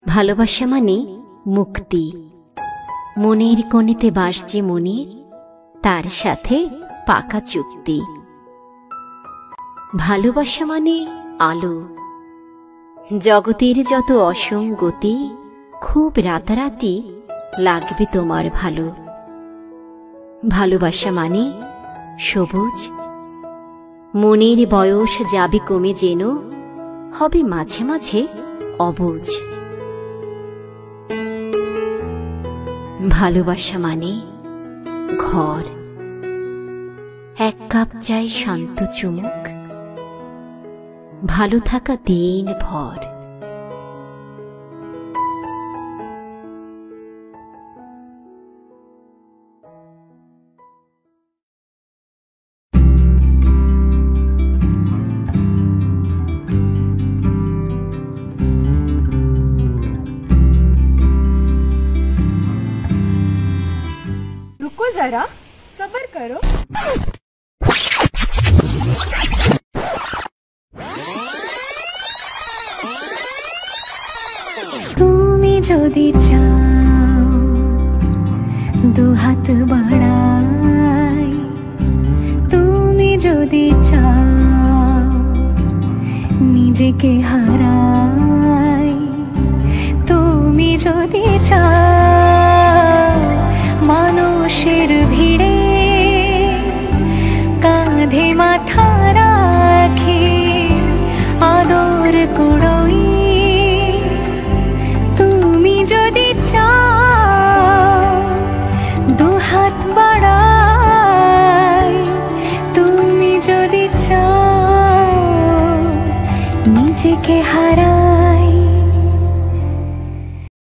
ভালোবাসা মানে মুক্তি। মনের কোণেতে বাস যে মনের, তার সাথে পাকা চুক্তি। ভালোবাসা মানে আলো। জগতের যত অসঙ্গতি খুব রাতারাতি লাগবে তোমার ভালো। ভালোবাসা মানে সবুজ। মনের বয়স যাবে কমে, যেন হবে মাঝে মাঝে অবুঝ। ভালোবাসা মানে ঘর। এক কাপ চাই শান্ত চুমুক, ভালো থাকা দিন ভর। रुको जरा, सब्र करो। তুমি যদি চাও দুহাত বাড়াই, তুমি যদি চাও নিজেকে হারাই, তুমি যদি চাও মানুষের ভিড়ে কাঁধে মাথা রাখি আদর কুড়োই, তুমি যদি চাও দুহাত বাড়াই, তুমি যদি চাও নিজেকে হারাই।